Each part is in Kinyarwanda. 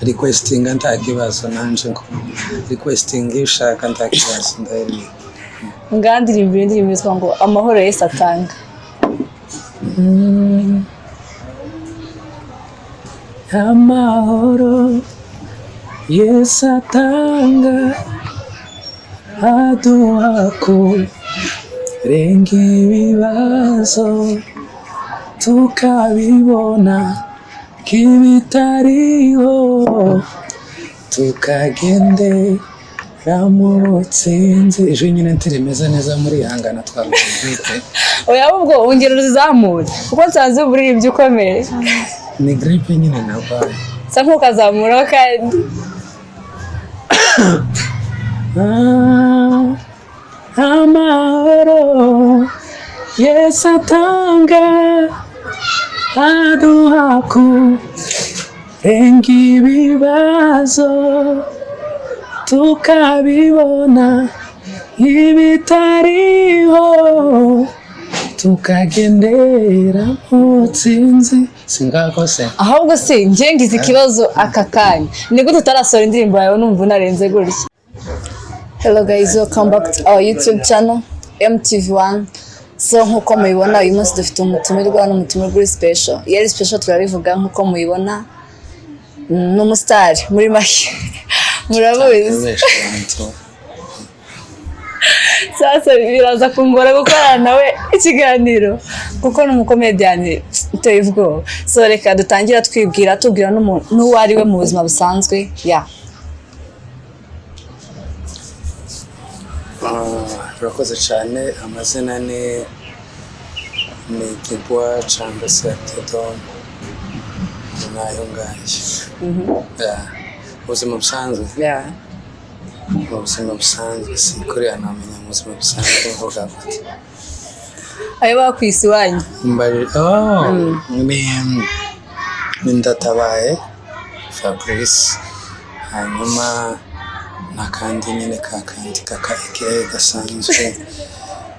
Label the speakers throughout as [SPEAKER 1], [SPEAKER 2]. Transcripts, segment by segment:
[SPEAKER 1] requesting ntakibazo nanje ko requesting ishaka ntakibazo ndari
[SPEAKER 2] ngandira ibindi bimitwa ngo amahoro Yesu atanga
[SPEAKER 1] amahoro Yesu atanga aduha kurenga ibibazo tukabibona kibitariho tukagendera mu butsinzi ejo nyine ntiremeze neza muri hangana twabwite
[SPEAKER 2] oya ubwo ungero zizamura kuko nsanze buririmbye ukomeye
[SPEAKER 1] ni gripe nyine nabaye
[SPEAKER 2] sa nkukazamura kandi
[SPEAKER 1] amahoro Yesu atanga aduha kurenga ibibazo tukabibona ibitariho tukagendera mu tsinzi singakose
[SPEAKER 2] ahubwo se ngize ikibazo akakanya niko tutarasora indirimbo yawe numva unarenze gutya. Hello guys, welcome back to our YouTube channel MTV1. So nkuko mubibona uyu munsi dufite umutumirwa n'umutumirwa special. Yari special turarivuga nkuko mubibona n'umustar muri make. Murabizi. Sasa biraza kungora gukorana nawe ikiganiro kuko n'umukomedian utevgo. So reka dutangira twibwira tubwira n'uwo ari we mu buzima busanzwe. Yeah.
[SPEAKER 1] Urakoze cyane amazina ni Kibwa cyangwa se Abudedomu nayo ngaje ubuzima busanzwe ubuzima busanzwe si kuri anamenya ubuzima busanzwe vuga gute
[SPEAKER 2] ayo bakwisi wanyu
[SPEAKER 1] mbari ni ndatabaye Fabrice hanyuma nakandi nyine kakandi kakake gasanzwe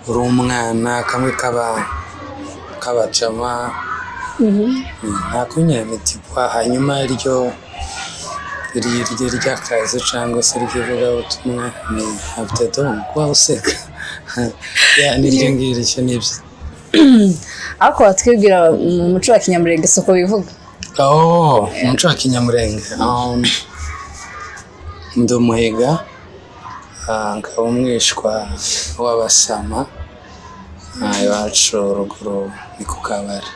[SPEAKER 1] uri umwana kamwe kabacama nakunyene mitipwa hanyuma ryo ryakaze cyangwa se rivuga ubutumwa ni Abudedomu kwa useka ya niryo ngiri cyo nibyo
[SPEAKER 2] ako atwibwira mu muco wa kinyamurenge soko bivuga
[SPEAKER 1] umuco wa kinyamurenge ndumuhiga nkaba umwishwa w'abasama iwacu ruguru ni ku kabari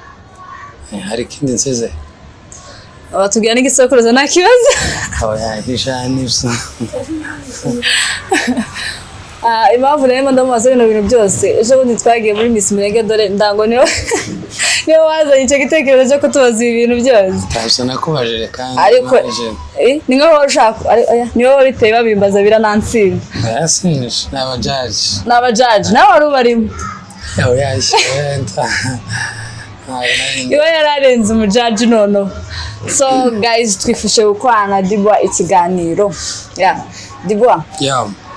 [SPEAKER 1] hari ikindi nsize
[SPEAKER 2] abatubwira n'igisokuruza nta kibazo
[SPEAKER 1] yahisha n'ibyo
[SPEAKER 2] impamvu rero ndamubaza ibintu byose ejo bundi twagiye muri Miss Mirenge dore ndango niyo wazanye icyo gitekerezo cyo kutubaza ibintu byose
[SPEAKER 1] tabyo nakubajije kandi
[SPEAKER 2] ariko ni nko ushaka niyo biteye babimbaza biranansinda
[SPEAKER 1] yasinje
[SPEAKER 2] n'abajaji nawe wari ubarimo iwe yararenze umujaji nono. So guys twifushe gukorana Dibwa ikiganiro Dibwa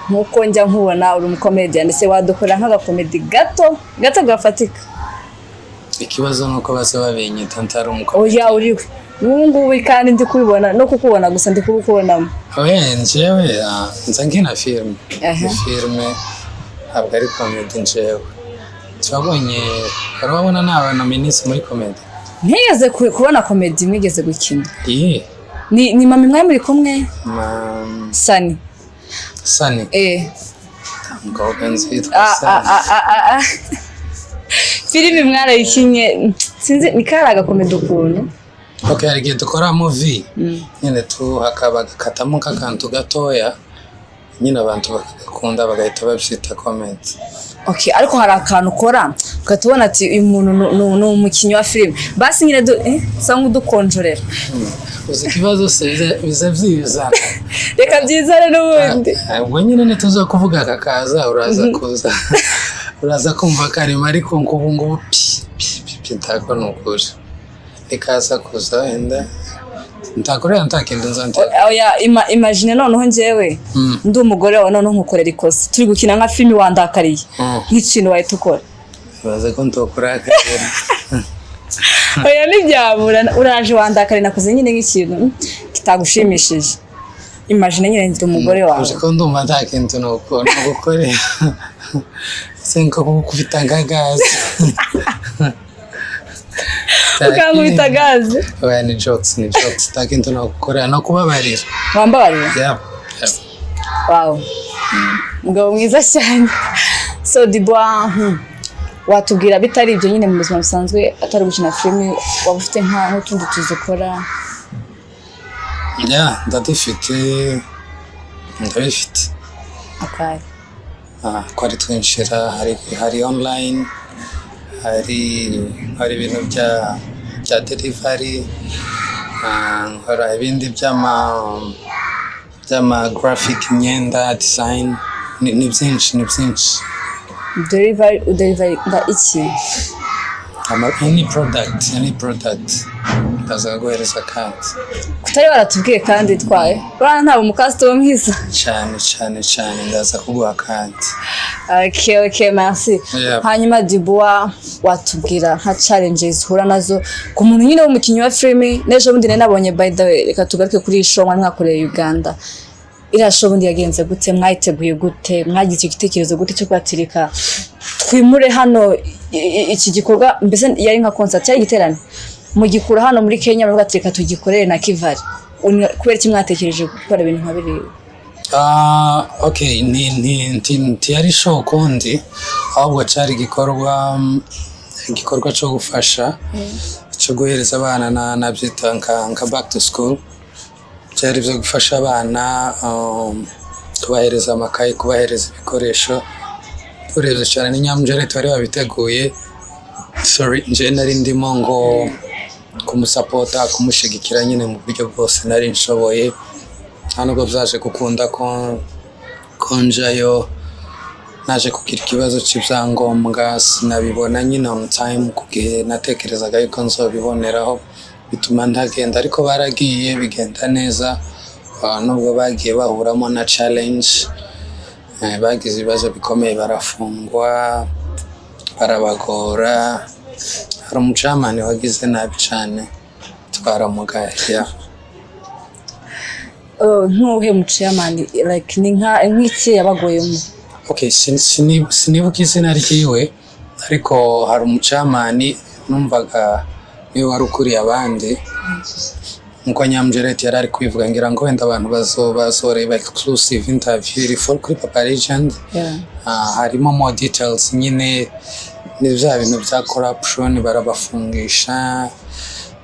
[SPEAKER 2] nkuko njya nkubona uri umukomedian ese wadukora nk'agakomedi gato gafatika
[SPEAKER 1] ikibazo nuko base babenyita ntari umukomedi
[SPEAKER 2] uriwe ngubu kandi ndi kubibona no kukubona gusa ndi kubukubonamo
[SPEAKER 1] njyewe nza nkina filme ntabwo ari komedi njyewe twabonye barabona n'abana minisitiri muri komedi
[SPEAKER 2] ntiyeze kubona komedi mwigeze gukina ni mama mwe muri kumwe Sani
[SPEAKER 1] mukobwa nzitwa Sani
[SPEAKER 2] filime mwarayikinye sinzi ni karaga komedi ukuntu
[SPEAKER 1] hari igihe dukora movie nyine hakaba gakatamo k'akantu gatoya nyine abantu bakakunda bagahita babyita komedi
[SPEAKER 2] ariko hari akantu ukora ukatubona ati uyu muntu ni umukinnyi wa filime basi nyine sa nk'udukonjorera
[SPEAKER 1] uzi ikibazo se biza byizana
[SPEAKER 2] reka byizane n'ubundi
[SPEAKER 1] ubwo nyine ntituza kuvuga akakaza uraza kumva karimo ariko ubu ngubu ntako ni ukuri ikaza kuza wenda ntakorera ntakindi nzante
[SPEAKER 2] imagine noneho njyewe ndi umugore wawe noneho nkukorera ikosa turi gukina nka filime wandakariye nk'ikintu wahita ukora
[SPEAKER 1] baza ko ntokurakara
[SPEAKER 2] oya n'ibyabura uraje wandakare nakoze nyine nk'ikintu kitagushimishije imagine nyine ndi umugore wawe
[SPEAKER 1] ko ndumva nta kintu no gukorera senko kubita ngagazi
[SPEAKER 2] ukangubita gaze
[SPEAKER 1] oya ni jokes nta kintu no gukorera no kubabarira
[SPEAKER 2] wambabarira
[SPEAKER 1] yeah.
[SPEAKER 2] Wow mugabo mwiza cyane so Dibwa watubwira bitari ibyo nyine mu buzima busanzwe atari gukina filime waba ufite nk'utundi tuzi ukora
[SPEAKER 1] ndabifite
[SPEAKER 2] okay
[SPEAKER 1] kwari twinshira hari online hari ibintu bya delivery nkora ibindi by'ama graphic imyenda design ni byinshi
[SPEAKER 2] delivery nda iki
[SPEAKER 1] any product ndaza guhereza kandi
[SPEAKER 2] kutari waratubwiye kandi twaye bana nta umukasito mwiza
[SPEAKER 1] cyane ndaza kuguha kandi
[SPEAKER 2] okay merci hanyuma Dibwa watubwira nka challenges hura nazo ku muntu nyine w'umukinnyi wa filime nejo bundi nabonye by the way reka tugaruke kuri show mwakoreye Uganda ira show bundi yagenze gute mwayiteguye gute mwagize igitekerezo gute cyo kwatirika twimure hano iki gikorwa mbese yari nka concert cyari giterane mu Gikura hano muri Kenya bagatirika tugikorere na Kivari kubera iki mwatekereje gukora ibintu nka biri
[SPEAKER 1] okay ni yari show kundi ahubwo cyari igikorwa cyo gufasha cyo guhereza abana nabyita nka back to school cyari byo gufasha abana kubahereza amakaye kubahereza ibikoresho urebye cyane n'inyamjere twari babiteguye nje nari ndimo ngo kumusupporta kumushigikira nyine mu buryo bwose nari nshoboye nubwo byaje gukunda ko njayo naje kugira ikibazo cy'ibyangombwa sinabibona nyine on time kugihe natekerezaga yuko nzobiboneraho bituma ndagenda ariko baragiye bigenda neza nubwo bagiye bahuramo na challenge bagize ibibazo bikomeye barafungwa barabagora hari umucamani wagize nabi cyane twaramugaye
[SPEAKER 2] ntuhe mucamani like ni nk'iki yabagoyemo
[SPEAKER 1] okay sinibuka izina ryiwe ariko hari umucamani numvaga niwe wari ukuriye abandi nkuko Nyamjereti yari ari kwivuga ngira ngo wenda abantu bazoreba exclusive interview iri for kuri Papa Legend harimo more details nyine ni bya bintu bya corruption barabafungisha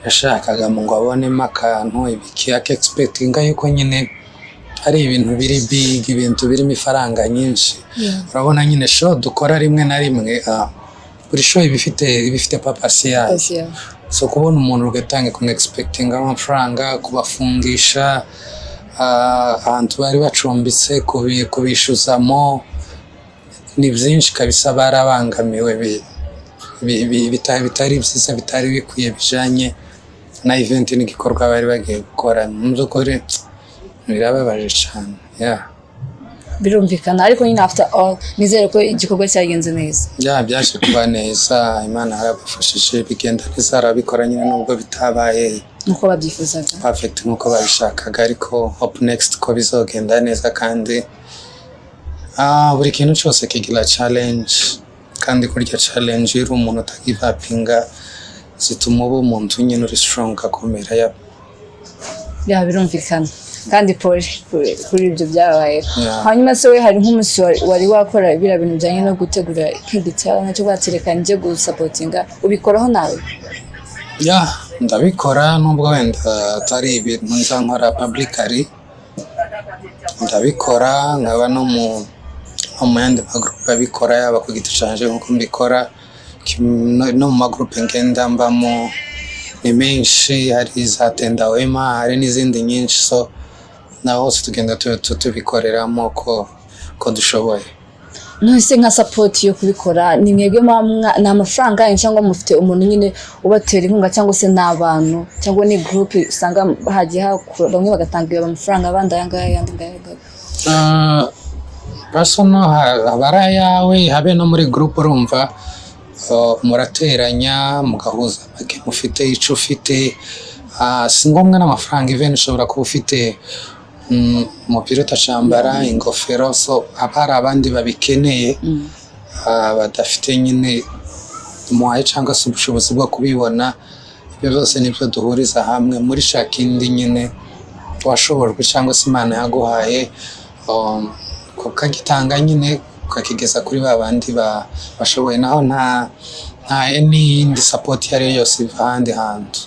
[SPEAKER 1] yashakaga ngo abonemo akantu ibiki expectinga yuko nyine ari ibintu biri big ibintu birimo ifaranga nyinshi urabona nyine show dukora rimwe na rimwe buri show ibifite papasi yayo so kubona umuntu ugatanga ku expecting amafaranga kubafungisha ahantu bari bacumbitse kubishuzamo ni byinshi kabisa barabangamiwe bitari byiza bitari bikwiye bijanye na event n'igikorwa bari bagiye gukora mu by'ukuri birababaje cyane
[SPEAKER 2] birumvikana ariko nyine after all nizere ko igikorwa cyagenze neza
[SPEAKER 1] byaje kuba neza Imana yarabafashije bigenda neza arabikora nyine nubwo bitabaye
[SPEAKER 2] nkuko babyifuzaga
[SPEAKER 1] perfect nkuko babishakaga ariko hope next ko bizogenda neza kandi buri kintu cyose kigira challenge kandi kurya challenge iri umuntu utagivapinga zituma uba umuntu nyine uri strong akomera
[SPEAKER 2] birumvikana kandi kuri ibyo byabaye hanyuma se we hari nk'umunsi wari wakora ibira bintu bijyanye no gutegura nk'igitabo nacyo batereka njye gusapotinga ubikoraho nawe
[SPEAKER 1] ndabikora nubwo wenda atari ibintu nza nkora publicly ndabikora nkaba no mu yandi magroupe abikora yaba ku giti canje nkuko mbikora no mu magroupe ngenda mbamo ni menshi hari za Tenda Wema hari n'izindi nyinshi so naho hose tugenda tubikoreramo ko dushoboye
[SPEAKER 2] nose nka support yo kubikora ni mwebwe na amafaranga cyangwa mufite umuntu nyine ubatera inkunga cyangwa se n'abantu cyangwa ni group usanga hagiye hakura bamwe bagatanga amafaranga abandi yandi
[SPEAKER 1] personal abara yawe habe no muri group urumva murateranya mugahuza make mufite ico ufite si ngombwa n'amafaranga even ushobora kuba ufite umupira utacambara ingofero so abari abandi babikeneye badafite nyine umuhaye cyangwa se ubushobozi bwo kubibona ibyo byose nibyo duhuriza hamwe muri shakindi nyine washobojwe cyangwa se Imana yaguhaye ukagitanga nyine ukakigeza kuri babandi bashoboye naho nta n'iyindi support yari yose iva ahandi hantu.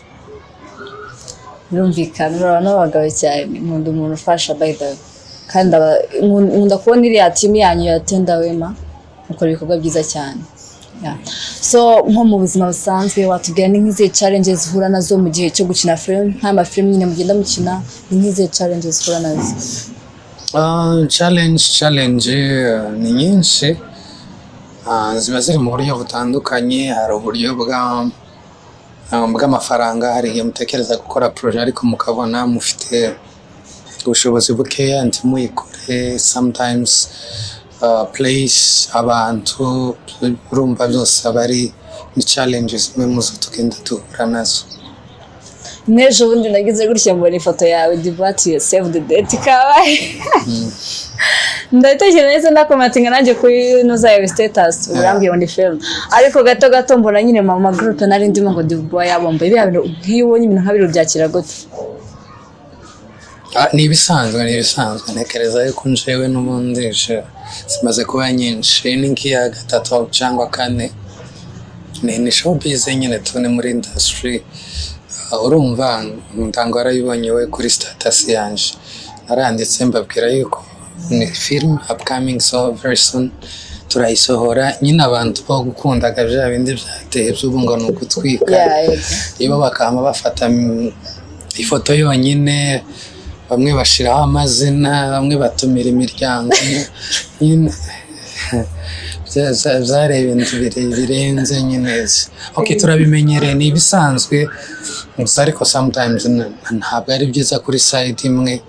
[SPEAKER 2] Birumvikana urabona n'abagabo cyane nkunda umuntu ufasha by the kandi nkunda kubona iriya team yanyu ya Tenda Wema mukora ibikorwa byiza cyane. So nko mu buzima busanzwe watubwira ni nk'ize challenges uhura nazo mu gihe cyo gukina film nk'amafilm nyine mugenda mukina ni nk'ize challenges uhura nazo? Challenge ni nyinshi ziba ziri mu buryo butandukanye. Hari uburyo bw'amafaranga, hari igihe mutekereza gukora project ariko mukabona mufite ubushobozi bukeya ntimuyikore. Sometimes place abantu urumva byose abari ni challenges zimwe muzo tugenda duhura nazo. Nejo bundi nagize gutya mbona ifoto yawe dibati save the date kabaye ndatekereza neza ndakomatinga nanjye kuri no zayo status urambye on film ariko gato mbona nyine mama group nari ndimo ngo dibuwa yabomba ibi bintu nk'ibonye ibintu nkabiro byakira gute?
[SPEAKER 1] Ni ibisanzwe ntekereza yuko njewe n'ubundi zimaze kuba nyinshi ni nk'iya gatatu cyangwa kane ni showbiz nyine tune muri industry. Urumva ntango arayibonye we kuri status yanje naranditse mbabwira yuko ni film upcoming so very soon turayisohora nyine abantu bo gukundaga bya bindi byateye by'ubu ngo ni ugutwika ibo bakama bafata ifoto yonyine bamwe bashiraho amazina bamwe batumira imiryango nyine zare ibintu birenze nyine. Okay, turabimenyereye ni ibisanzwe ariko sometimes ntabwo ari byiza kuri side imwe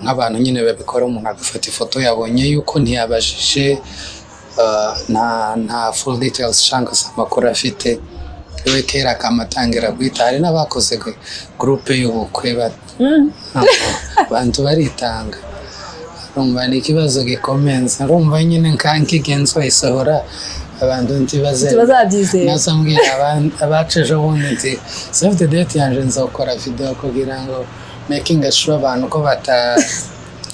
[SPEAKER 1] nk'abantu nyine babikora umuntu agafata ifoto yabonye yuko ntiyabajije nta full details cyangwa se amakuru afite we kera kamatangira guhita. Hari n'abakoze groupe y'ubukwe abantu baritanga. Urumva ni ikibazo gikomenza. Urumva nyine nkankigenzo isohora abantu ntibazabyizera nasambwira abaceje ubundi nti save the date yanje nzokora video kugira ngo making sure abantu ko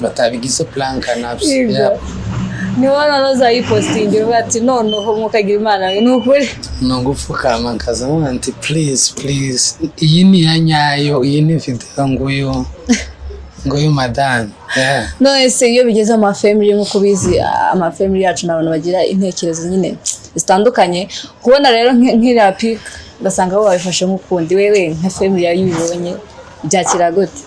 [SPEAKER 1] batabigize plan kanabyo ni wana noza yipostingira bati noneho mukagira Imana ni ukuri no gupfukama nkaza nti please iyi ni yanyayo iyi ni video nguyu madame no ese iyo bigeze amafamily nko bizi amafamily yacu n'abantu bagira intekerezo nyine zitandukanye. Kubona rero nk'ira pick basanga bo babifashe nk'ukundi wewe nka family yayibonye byakira gute?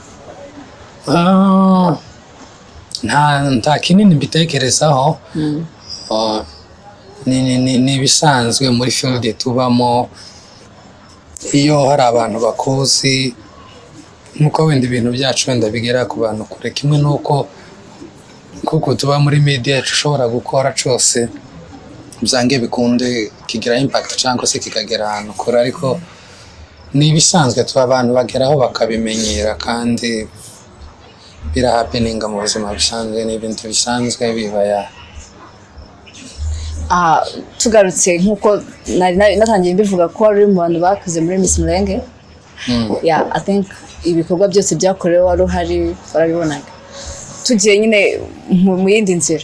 [SPEAKER 1] Nta kinini mbitekerezaho. Ni bisanzwe muri field tubamo iyo hari abantu bakuzi nuko wenda ibintu byacu wenda bigera ku bantu kure kimwe nuko kuko tuba muri media ushobora gukora cyose byange bikunde kigira impact cyangwa se kikagera ahantu kure ariko ni bisanzwe tuba abantu bageraho bakabimenyera kandi bira happening mu buzima bisanzwe n'ibintu bisanzwe bibaya. Tugarutse nkuko natangiye mbivuga ko ari mu bantu bakoze muri Miss Murenge. I think ibikorwa byose byakorewe wari uhari barabibonaga. Tugiye nyine mu yindi nzira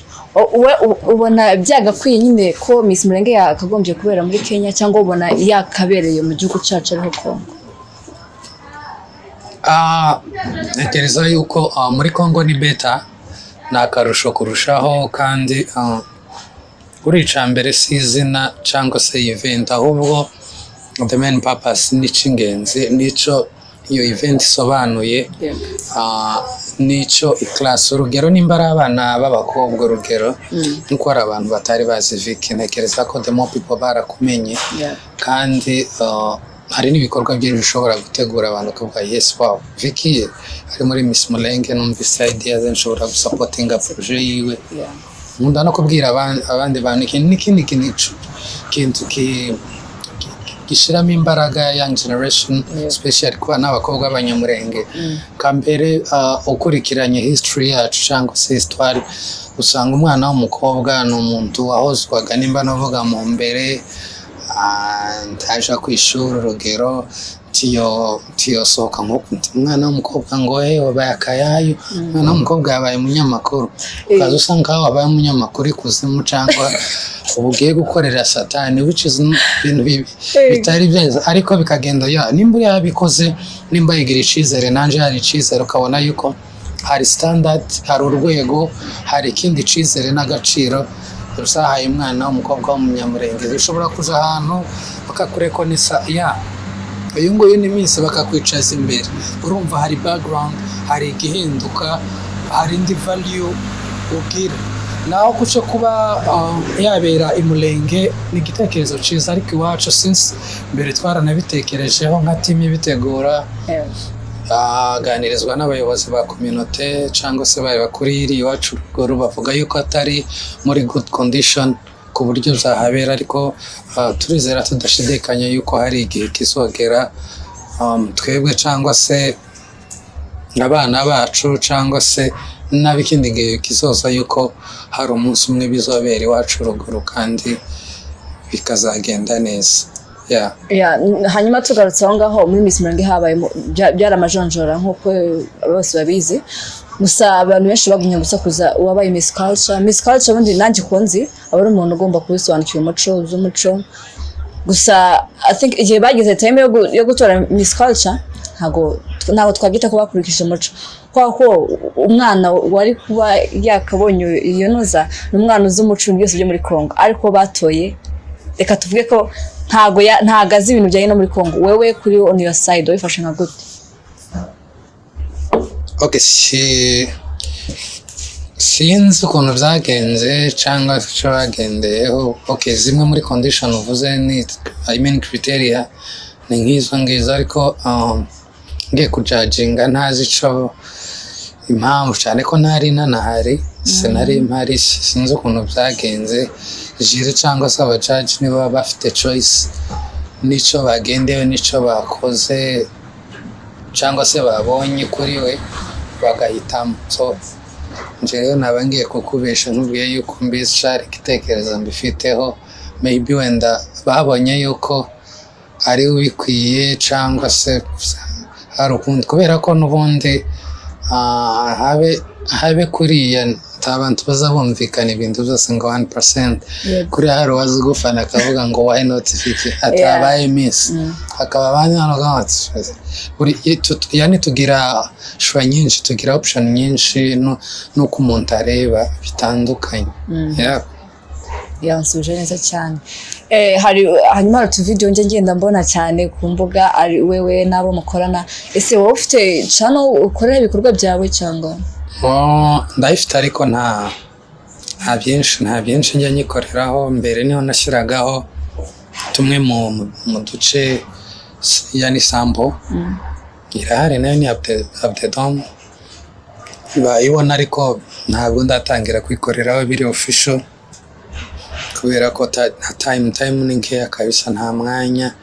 [SPEAKER 1] ubona byagakwiye nyine ko Miss Murenge yakagombye kubera muri Kenya cyangwa ubona yakabereye mu gihugu cyacu ariho Kongo? Ntekereza yuko muri Kongo ni better nakarusho kurushaho kandi urica mbere season cyangwa se event ahubwo the main purpose ni cingenzi nico iyo event isobanuye. Nico class urugero nimbara abana b'abakobwa urugero nuko ari abantu batari bazi Vicky ntekereza ko the more people barakumenye kandi hari n'ibikorwa byinshi bishobora gutegura abantu kuvuga yes wow Vicky ari muri Miss Murenge numvise idea ze nshobora gusupportinga project yiwe nkunda no kubwira abandi bantu n'ikindi kintu gishiramo imbaraga young generation especially kuba n'abakobwa b'abanyamurenge kambere ukurikiranye history yacu cyangwa se histoire usanga umwana w'umukobwa ni umuntu wahozwaga nimba navuga mu mbere ntaja ku ishuri urugero tiyo sohoka umwana w'umukobwa ngo wabaye akayayo umwana w'umukobwa yabaye umunyamakuru ukaza usanga nkaho wabaye umunyamakuru ikuzimu cyangwa ubu ugiye gukorera satani which is ibintu bitari byiza ariko bikagenda nimba yabikoze nimba yigira icizere nanje hari icizere ukabona yuko hari standard hari urwego hari ikindi cizere n'agaciro usahaye umwana w'umukobwa w'umunyamurenge ushobora kuza ahantu bakakureko nisa uyu nguyu ni minsi bakakwicaza imbere urumva hari background hari igihinduka hari indi value ugira naho kuco kuba yabera imurenge ni igitekerezo cyiza ariko iwacu since mbere twaranabitekerejeho nka team ibitegura aganirizwa n'abayobozi ba community cyangwa se bari bakuri iri iwacu bavuga yuko atari muri good condition ku buryo zahabera ariko turizera tudashidikanya yuko hari igihe kisogera twebwe cyangwa se abana bacu cyangwa se n'abikindi gihe kizoza yuko hari umunsi umwe bizobera iwacu ruguru kandi bikazagenda neza
[SPEAKER 2] hanyuma tugarutse aho ngaho muri Miss Murenge habaye byaramajonjora nk'uko bose babizi gusa abantu benshi bagumye gusakuza uwabaye Miss Culture ubundi nanjye kunzi aba ari umuntu ugomba kubisobanukira umuco z'umuco gusa I think igihe bagize time yo gutora Miss Culture ntago twagita ko bakurikije umuco kwako umwana wari kuba yakabonye iyo noza n'umwana uz'umuco byose byo muri Kongo ariko batoye reka tuvuge ko ntagaze ibintu byaye no muri Kongo wewe kuri on your side wifashe nka gute
[SPEAKER 1] Okay, sinzi ukuntu byagenze cyangwa icyo bagendeyeho okay zimwe muri condition uvuze ni I mean criteria ni nk'izo ariko ngiye kujudginga ntazi icyo impamvu cyane ko ntari nanahari sinari mpari sinzi ukuntu byagenze jire cyangwa se abajaji niba bafite choice n'icyo bagendewe n'icyo bakoze cyangwa se babonye kuri we bagahitamo so njyewe nabangiye kukubesha nkubwiye yuko mbishari igitekerezo mbifiteho maybe wenda babonye yuko ari ubikwiye cyangwa se hari ukundi kubera ko n'ubundi habe kuriya abantu bazabumvikana ibintu byose ngo 1% kuri hari wazi gufana akavuga ngo why not 50 atabaye miss akaba abandi hano yani tugira shwa nyinshi tugira option nyinshi no kumonta reba bitandukanye
[SPEAKER 2] yansuje neza cyane hari hanyuma tu video ngenda mbona cyane ku mbuga ari wewe nabo mukorana ese wowe ufite channel ukorera ibikorwa byawe cyangwa ndayifite ariko nta byinshi njya nyikoreraho mbere niho nashyiragaho tumwe mu duce yani sample irahari nayo ni Abudedomu bayibona ariko ntabwo ndatangira kwikoreraho biri official kubera ko time ni nkeya kabisa nta mwanya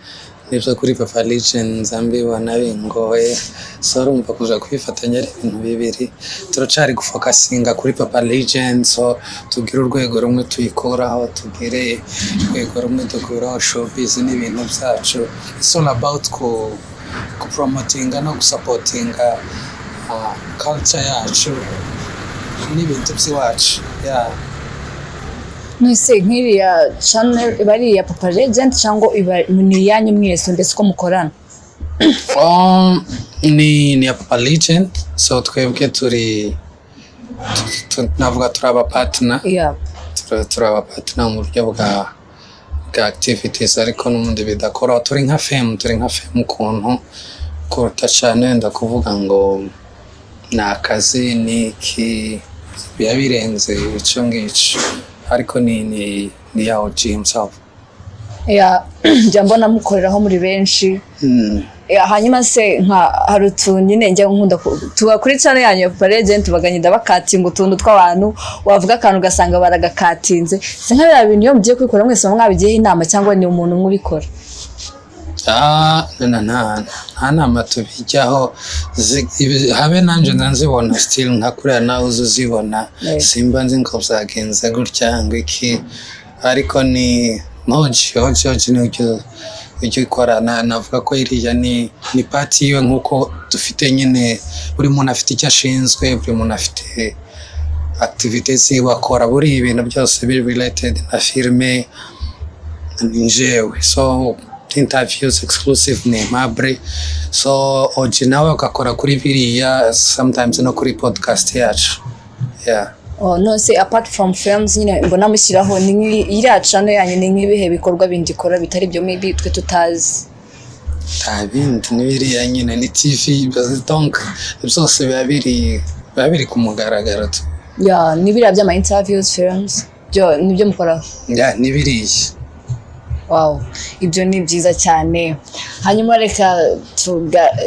[SPEAKER 2] nibyo kuri Papa Legends ambibona bingoye so urumva kuja kwifatanya ibintu bibiri turacari gufokasinga kuri Papa Legends so tugira urwego rumwe tuyikoraho tugire urwego rumwe dukuraho showbiz n'ibintu byacu it's all about ku promotinga no gusupportinga culture yacu n'ibintu by'iwacu Nise nk'iriya channel ibari ya Papa Legend cyangwa ni yanyu mwese ndetse ko mukorana
[SPEAKER 1] ni ya Papa Legend so twebwe turi navuga turi aba partner turi aba partner mu buryo bwa activities ariko n'ubundi bidakora turi nka fame ukuntu kuruta cyane wenda kuvuga ngo ni akazi niki birenze icyo ngicyo ariko ni yawo himself
[SPEAKER 2] njya mbona mukoreraho muri benshi hanyuma se nka hari utuntu nyine njya nkunda tuba kuri channel yanyu ya Papa Legend baganyida bakatinga utuntu tw'abantu wavuga akantu ugasanga baragakatinze se nka bya bintu iyo mugiye kwikora mwese mwabigiye inama cyangwa ni umuntu nk'ubikora
[SPEAKER 1] nta nama tubijyaho habe nanje nzibona still nka kuriya nawe uzibona simba nzi ngo byagenze gutya ngo iki ariko ni hoji ni icyo ikorana navuga ko iriya ni party yiwe nk'uko dufite nyine buri muntu afite icyo ashinzwe buri muntu afite activities wakora buri ibintu byose biri related na filme ninjewe so interviews exclusive ni Mabre so oji nawe ukakora kuri biriya sometimes no kuri podcast yacu
[SPEAKER 2] no say apart from films nyine mbona mushyiraho ni iriya channel yanyu ni nk'ibihe bikorwa bindi ikora bitari byo maybe twe tutazi
[SPEAKER 1] tabindi n'iriya nyine ni TV donc byose biba biri ku mugaragaro
[SPEAKER 2] ni biriya by'ama interviews films byo nibyo mukora
[SPEAKER 1] ni biriya
[SPEAKER 2] wow ibyo ni byiza cyane hanyuma reka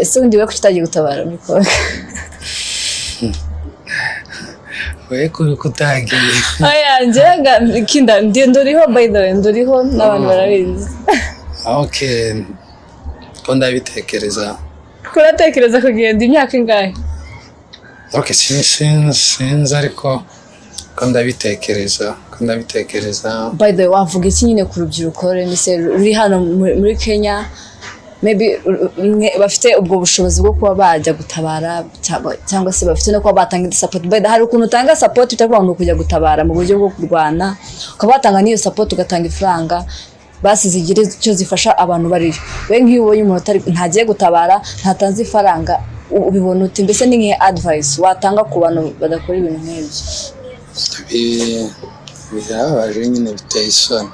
[SPEAKER 2] ese undi we kutagiye gutabara mikoro
[SPEAKER 1] we kutagiye
[SPEAKER 2] njenga kinda ndoriho by the way ndoriho n'abantu barabizi
[SPEAKER 1] okay ko ndabitekereza
[SPEAKER 2] kuratekereza kugenda imyaka ingahe
[SPEAKER 1] okay sinzi ariko ko ndabitekereza
[SPEAKER 2] by the way wavuga iki nyine ku rubyiruko remise ruri hano muri Kenya maybe bafite ubwo bushobozi bwo kuba bajya gutabara cyangwa se bafite no kuba batanga support by the hari ukuntu utanga support utavuga ngo kujya gutabara mu buryo bwo kurwana ukaba watanga niyo support ugatanga ifaranga basizigire icyo zifasha abantu bari we nk'iyo ubonye umuntu ntagiye gutabara ntatanze ifaranga ubibona uti mbese ni nk'ihe advice watanga ku bantu badakora ibintu nk'ibyo
[SPEAKER 1] birabaje nyine biteye isoni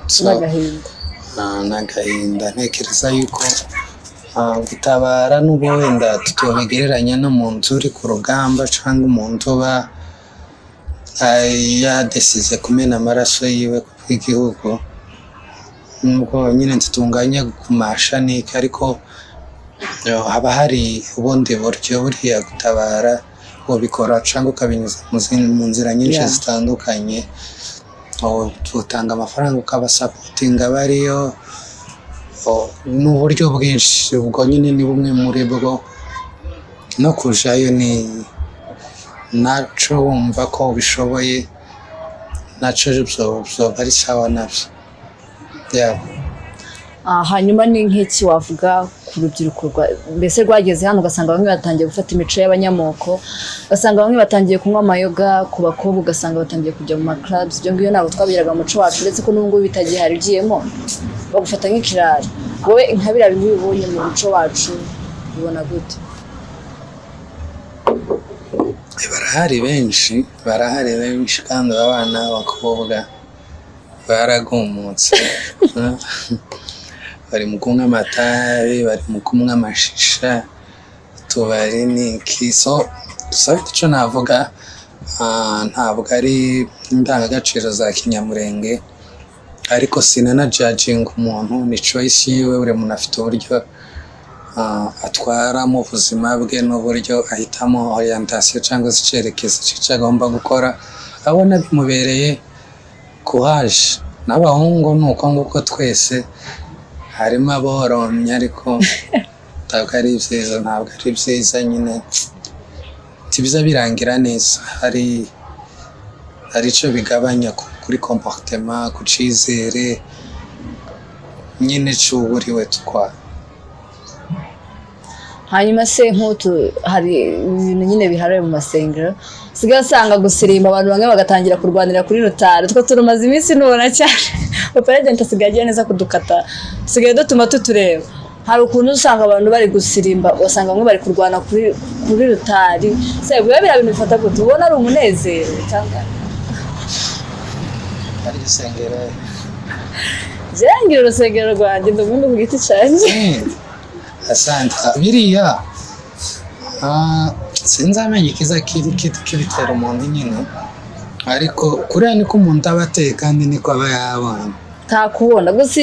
[SPEAKER 1] n'agahinda ntekereza yuko gutabara n'ubwo wenda tutobigereranya n'umuntu uri ku rugamba cyangwa umuntu uba yadesize kumena amaraso yiwe kw'igihugu nubwo nyine tutunganya kumasha niki ariko haba hari ubundi buryo buriya gutabara ubikora cyangwa ukabinyuza mu nzira nyinshi zitandukanye utanga amafaranga ukabasapotinga bariyo n'uburyo bwinshi ubwo nyine ni bumwe muri bwo no kujayo ni naco wumva ko ubishoboye naco byo ari sawa nabyo
[SPEAKER 2] hanyuma ni nk'iki wavuga ku rubyiruko mbese rwageze hano ugasanga bamwe batangiye gufata imico y'abanyamoko ugasanga bamwe batangiye kunywa amayoga ku bakobwa ugasanga batangiye kujya mu maclubs ibyo ngiyo ntabwo twabiraga umuco wacu uretse ko n'ubwo bitagihari ugiyemo bagufata nk'ikirari wowe nka biriya bintu bibonye mu muco wacu ubona gute
[SPEAKER 1] barahari benshi kandi abana b'abakobwa baragumutse bari mu kunywa amatabi bari mu kunywa amashisha tubari niki so icyo navuga ntabwo ari indangagaciro za kinyamurenge ariko sinana judging umuntu ni choice yiwe buri muntu afite uburyo atwara mu buzima bwe n'uburyo ahitamo orientation cyangwa se icyerekezo cy'icyo agomba gukora abona bimubereye kuhaje n'abahungu nuko nguko twese harimo aboromye ariko ntabwo ari byiza nyine tibiza birangira neza hari icyo bigabanya kuri comportement ku cyizere nyine cyuburiwe tukwa
[SPEAKER 2] hanyuma se nk'utu hari ibintu nyine biharaye mu masengero sigaye usanga gusirimba abantu bamwe bagatangira kurwanira kuri rutari two turumaze iminsi nubona cyane Papa Legend asigaye neza kudukata sigaye dutuma tutureba hari ukuntu usanga abantu bari gusirimba usanga bamwe bari kurwana kuri rutari se biba bintu bifata gute ubona ari umunezero cyangwa
[SPEAKER 1] ari isengero
[SPEAKER 2] Zengira urusengero rwanjye ndumundi ku giti cyanjye
[SPEAKER 1] asante biriya sinzamenye ikiza kibitera umuntu nyine ariko kuriya niko umuntu aba ateye kandi niko aba yabonye
[SPEAKER 2] batakubona gusa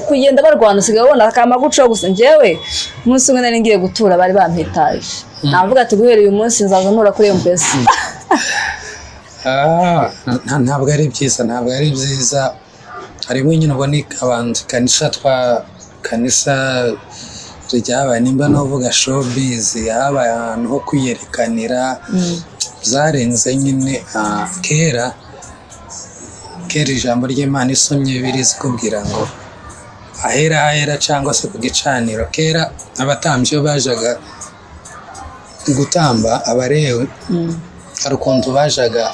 [SPEAKER 2] kugenda barwana usigaye ubona akama guco gusa njyewe umunsi umwe nari ngiye gutura bari bampitaje navuga ati guhera uyu munsi nzaza ntura kuri MPS
[SPEAKER 1] ntabwo ari byiza harimo nyine ubona abantu kanisa ryabaye nimba novuga showbiz yabaye ahantu ho kwiyerekanira byarenze nyine kera ijambo ry'Imana isomye birizi kubwira ngo ahera cyangwa se ku gicaniro kera abatambyi bajaga gutamba abarewe hari ukuntu bajaga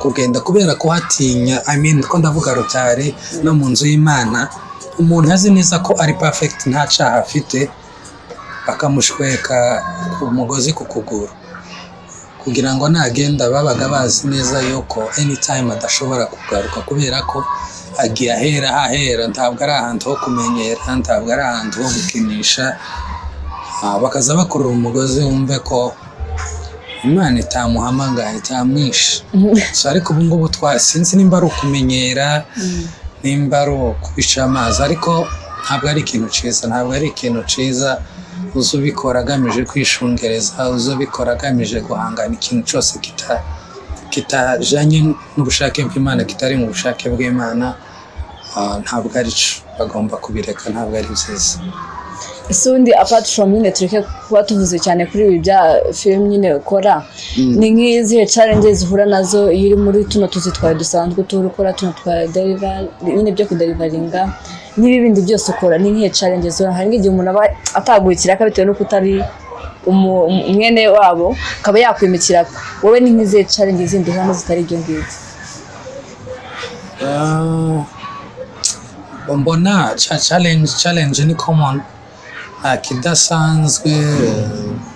[SPEAKER 1] kugenda kubera ko hatinya ko ndavuga rutare no mu nzu y'Imana umuntu azi neza ko ari perfect nta cyaha afite bakamushweka umugozi ku kuguru kugira ngo nagenda babaga bazi neza yuko anytime adashobora kugaruka kubera ko agiye ahera ntabwo ari ahantu ho kumenyera ntabwo ari ahantu ho gukinisha bakaza bakurura umugozi wumve ko Imana itamuhamagaye itamwishe ariko ubu ngubu twasinzi nimba ari ukumenyera nimba ari ukubisha amazi ariko ntabwo ari ikintu cyiza uzubikora agamije kwishungereza uzubikora agamije guhangana ikintu cyose kitajanye n'ubushake bw'Imana kitari mu bushake bw'Imana ntabwo ari cyo bagomba kubireka ntabwo ari byiza
[SPEAKER 2] Isundi apart from nyine tureke kuba tuvuze cyane kuri ibi bya film nyine ukora ni nk'izihe challenges uhura nazo iyo uri muri tuno tuzi twawe dusanzwe turukora tuno twa deliver nyine byo kudelivaringa n'ibindi byose ukora ni nk'ihe challenges hari nk'igihe umuntu aba atagurikira akabitewe no kutari umwene wabo akaba yakwimikira wowe ni nk'izihe challenges zindi uhura zitari ibyo ngibyo
[SPEAKER 1] mbona challenge ni common kidasanzwe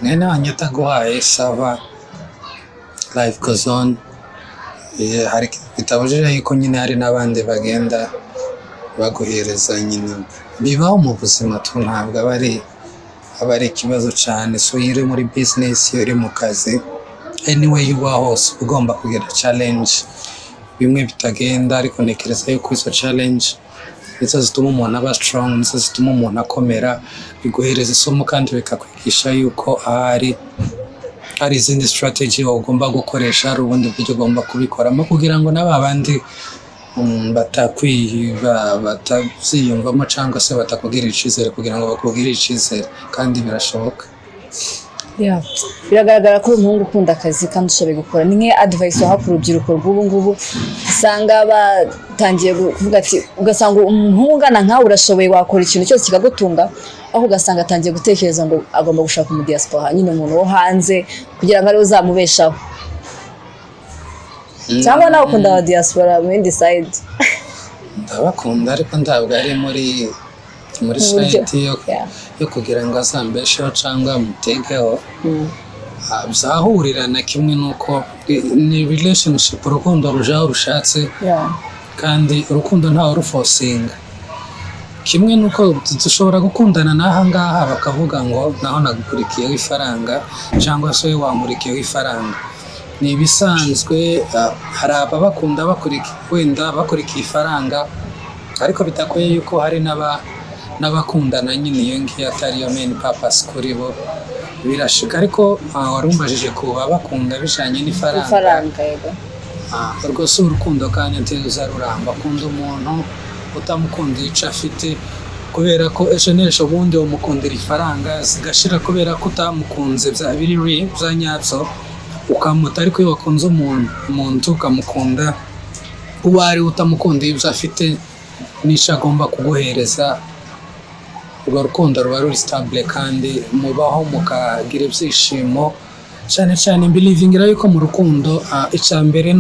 [SPEAKER 1] nene wanyita guhaye sava life goes on hari bitabujije yuko nyine hari n'abandi bagenda baguhereza nyine bibaho mu buzima tu ntabwo aba ari ikibazo cyane so iri muri business iri mu kazi anyway yuba hose ugomba kugira challenge bimwe bitagenda ariko ntekereza yuko izo challenge nizo zituma umuntu aba strong nizo zituma umuntu akomera biguhereza isomo kandi bikakwigisha yuko hari izindi strategy ugomba gukoresha hari ubundi buryo ugomba kubikoramo kugira ngo n'abandi batabyiyumvamo cyangwa se batakubwira icyizere kugira ngo bakubwire icyizere kandi birashoboka
[SPEAKER 2] biragaragara ko umuhungu ukunda akazi kandi ushoboye gukora ni nk'iyo advice waha ku rubyiruko rw'ubu ngubu usanga batangiye kuvuga ati ugasanga umuhungu ungana nkawe urashoboye wakora ikintu cyose kikagutunga aho ugasanga atangiye gutekereza ngo agomba gushaka umudiaspora nyine umuntu wo hanze kugira ngo ariwe uzamubeshaho cyangwa nawe ukunda aba diaspora mu yindi side
[SPEAKER 1] ndabakunda ariko ntabwo ari muri side yo kugira ngo azambesheho cyangwa mutegeho bizahurirana kimwe nuko ni relationship urukundo rujaho rushatse kandi urukundo ntawe rufosinga kimwe nuko dushobora gukundana n'aha ngaha bakavuga ngo naho nagukurikiyeho ifaranga cyangwa se wankurikiyeho ifaranga ni ibisanzwe hari ababakunda wenda bakurikiye ifaranga ariko bitakoye yuko hari n'abakundana nyine iyo ngiyo atari yo main purpose kuri bo birashika ariko warumbajije kuba bakunda bijanye n'ifaranga
[SPEAKER 2] yego
[SPEAKER 1] rwose urukundo kandi nteruza ruramba akunda umuntu utamukundiye icyo afite kubera ko ejo bundi umukundira ifaranga zigashira kubera ko utamukunze bya biri bya nyatso ukamuta ariko iyo wakunze umuntu ukamukunda uwo ari utamukundiye ibyo afite n'icyo agomba kuguhereza urwo rukundo ruba ruri stable kandi mubaho mukagira ibyishimo cyane cyane belivingira yuko mu rukundo icya mbere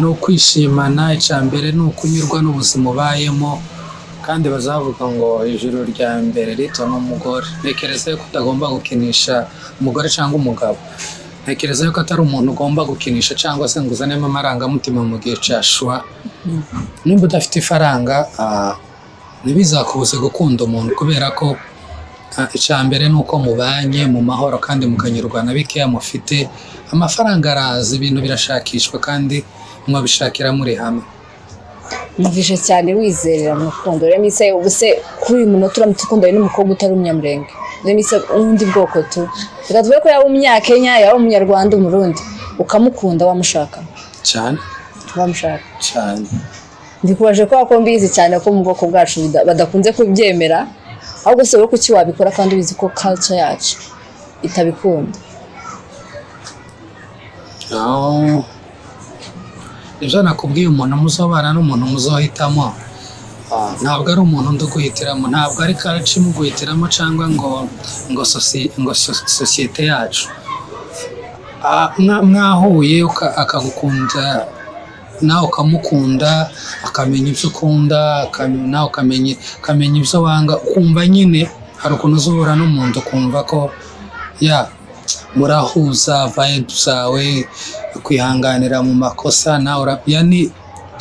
[SPEAKER 1] no kwishimana icya mbere ni ukunyurwa n'ubuzima ubayemo kandi bazavuga ngo ijuru rya mbere rito n'umugore ntekereza yuko utagomba gukinisha umugore cyangwa umugabo ntekereza yuko atari umuntu ugomba gukinisha cyangwa se ngo uzanemo amarangamutima mu gihe cya shwa nimba udafite ifaranga ntibizakubuze gukunda umuntu kubera ko icya mbere ni uko mubanye mu mahoro kandi mukanyurwa na bikeya mufite amafaranga araza ibintu birashakishwa kandi mwabishakira muri hamwe
[SPEAKER 2] Mvugisha cyane wizerera mu rukundo rero mise ubuse kuri uyu munota uramutse ukundana n'umukobwa utari umunyamurenge rero mise undi bwoko tu reka tuvuge ko yaba umunyakenya yaba umunyarwanda umurundi ukamukunda wamushaka
[SPEAKER 1] cyane
[SPEAKER 2] wamushaka
[SPEAKER 1] cyane
[SPEAKER 2] ndikubaje ko mbizi cyane ko mu bwoko bwacu badakunze kubyemera ahubwo se wowe kuki wabikora kandi ubizi ko culture yacu itabikunda
[SPEAKER 1] ibyo nakubwiye umuntu muzobana n'umuntu muzohitamo ntabwo ari umuntu nduguhitiramo ntabwo ari culture muguhitiramo cyangwa ngo sosiyete yacu mwahuye akagukunda nawe ukamukunda akamenya ibyo ukunda nawe ukamenya ibyo wanga ukumva nyine hari ukuntu uzubura n'umuntu ukumva ko murahuza vibe zawe kwihanganira mu makosa nawe yani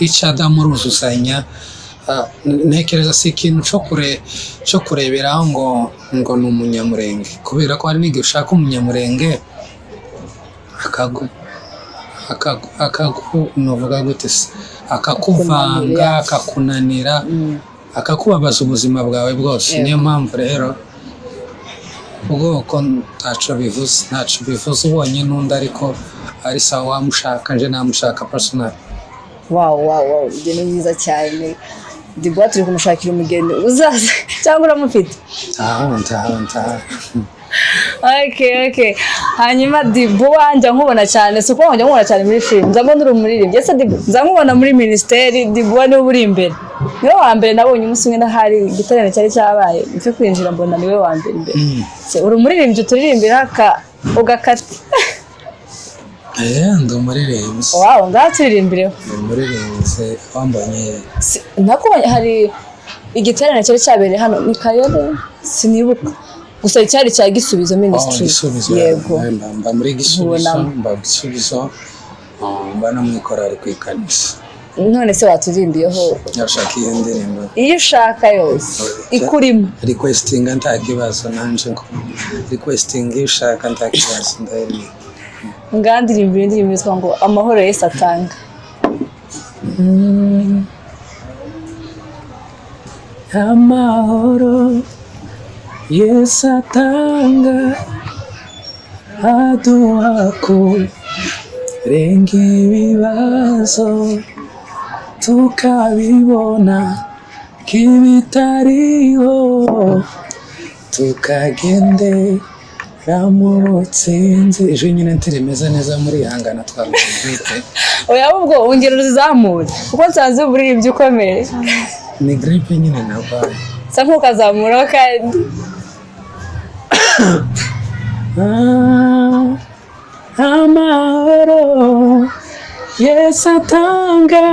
[SPEAKER 1] icada muruzuzanya ntekereza si ikintu cyo kureberaho ngo ni umunyamurenge kubera ko hari n'igihe ushaka umunyamurenge nuvuga gute se akakuvanga akakunanira akakubabaza ubuzima bwawe bwose niyo mpamvu rero ubwoko ntacyo bivuze ubonye n'undi ariko ari sawa wamushaka nje namushaka personal
[SPEAKER 2] wow ibyo ni byiza cyane Dibwa turi kumushakira umugeni uzaza cyangwa uramufite
[SPEAKER 1] ntaha
[SPEAKER 2] Okay. Hanyuma Dibwa njya nkubona cyane suko njya nkubona cyane muri film. Nzabona uri umuririmbyi. Ese Dibwa nzamubona muri ministeri Dibwa ni uri imbere. Niwe wa mbere nabonye umunsi umwe hari gitaramo cyari cyabaye. Mfe kwinjira mbona niwe wa mbere imbere. Se uri umuririmbyi turirimbira ugakata.
[SPEAKER 1] Ndi umuririmbyi.
[SPEAKER 2] Wow, ngaturirimbire.
[SPEAKER 1] Umuririmbyi wambonye.
[SPEAKER 2] Nakubonye hari igitaramo cyari cyabereye hano ni Kayode sinibuka. Gusa cyari cya Gisubizo ministry
[SPEAKER 1] yego mba muri Gisubizo mba no muri korali kwikanisa
[SPEAKER 2] none se waturimbiyeho
[SPEAKER 1] yashaka iyo ndirimbo
[SPEAKER 2] iyo ushaka yose ikurimo
[SPEAKER 1] requesting ntakibazo nanje ngo requesting iyo ushaka ntakibazo ndaheri
[SPEAKER 2] ngandirimbira indirimbo yitwa ngo amahoro Yesu atanga
[SPEAKER 1] amahoro Yesu atanga aduha kurenga ibibazo tukabibona k'ibitariho tukagendera mu butsinzi ejo nyine ntirimeze neza muri ihangana twarwite
[SPEAKER 2] oya ubwo ongera uzamure kuko nsanze uburirimbyi ukomeye
[SPEAKER 1] ni gripe nyine nabaye
[SPEAKER 2] sa nk'ukazamura kandi
[SPEAKER 1] amahoro Yesu atanga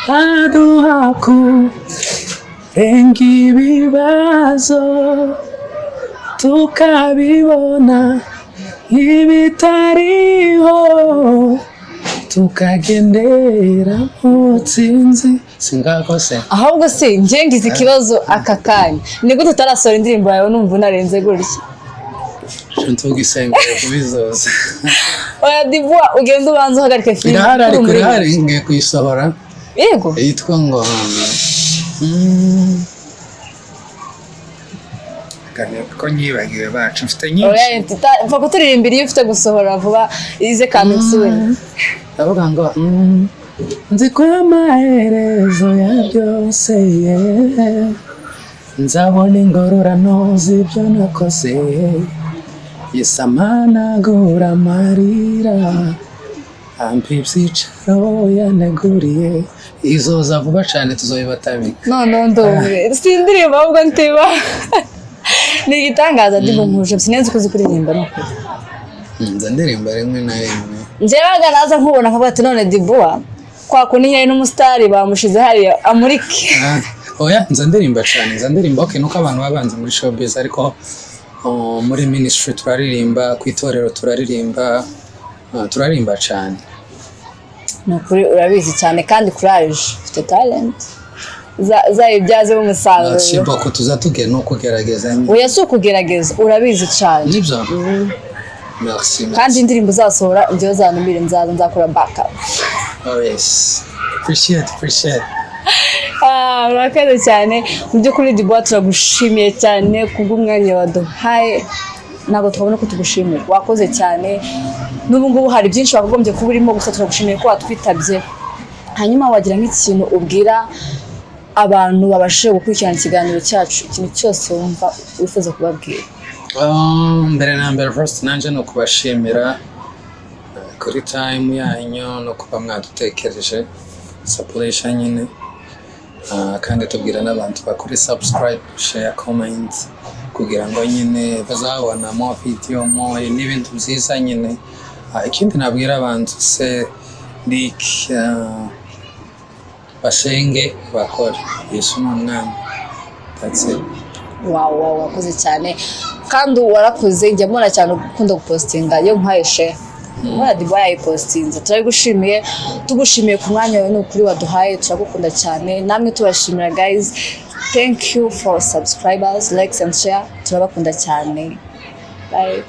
[SPEAKER 1] aduha kurenga ibibazo tukabibona ibitariho tukagendera mu butsinzi singakose
[SPEAKER 2] ahubwo se ngize ikibazo aka kanya niko tutarasora indirimbo yawe numva unarenze gutya
[SPEAKER 1] Shantugi senga kubizoza
[SPEAKER 2] oya Dibwa ugenda ubanza uhagarike film
[SPEAKER 1] irahari ngiye kuyisohora
[SPEAKER 2] yego
[SPEAKER 1] yitwa ngo kane ko nyibagiwe bacu mfite nyinshi
[SPEAKER 2] oya mfa kuturirimbira iyo ufite gusohora vuba ize coming soon
[SPEAKER 1] avuga ngo nzi ko amaherezo ya byose nzabona ingororano z'ibyo nakoze yesamanagura amarira ampa ibyicaro yaneguriye izoza vuba cyane tuzobibatamika
[SPEAKER 2] none ndumve sindirimba ahubwo ntiba ni igitangaza Dibwa mpuje sinenze kuzi kuririmba n'ukuri
[SPEAKER 1] nza ndirimba rimwe na rimwe
[SPEAKER 2] njyewe naza nkubona nkavuga ati none Dibwa kwa kunihira n'umusitari bamushize hariya amurike
[SPEAKER 1] oya nza ndirimba cyane nza ndirimba okay nuko abantu babanze muri showbiz ariko muri ministry turaririmba ku itorero turaririmba cyane
[SPEAKER 2] nukuri urabizi cyane kandi courage ufite talent zayibyaze umusaruro
[SPEAKER 1] siboko tuzatugera no kugerageza
[SPEAKER 2] oya si ukugerageza urabizi cyane
[SPEAKER 1] nibyo merci
[SPEAKER 2] kandi indirimbo zasohora njyewe zanumire nzakora backup
[SPEAKER 1] oh yes appreciate.
[SPEAKER 2] Murakoze cyane mu by'ukuri Dibois turagushimiye cyane kubw'umwanya waduhaye ntabwo twabona ko tugushimira wakoze cyane n'ubu ngubu hari byinshi wagombye kuba urimo gusa turagushimiye ko watwitabye hanyuma wagira nk'ikintu ubwira abantu babashije gukurikirana ikiganiro cyacu ikintu cyose wumva wifuza kubabwira
[SPEAKER 1] mbere na mbere first nanje no kubashimira kuri time yanyu no kuba mwadutekereje support nyine kandi tubwira n'abantu bakuri subscribe share comment kugira ngo nyine bazabona more video more n'ibintu byiza nyine ikindi nabwira abantu se bashenge bakora Yesu n'umwana that's it
[SPEAKER 2] wow wakoze cyane kandi warakoze njya mbona cyane ukunda gupostinga yo mpaye share Dibois yayipostinze turabigushimiye tugushimiye ku mwanya wawe n'ukuri waduhaye turagukunda cyane namwe tubashimira guys thank you for subscribers likes and share turabakunda cyane bye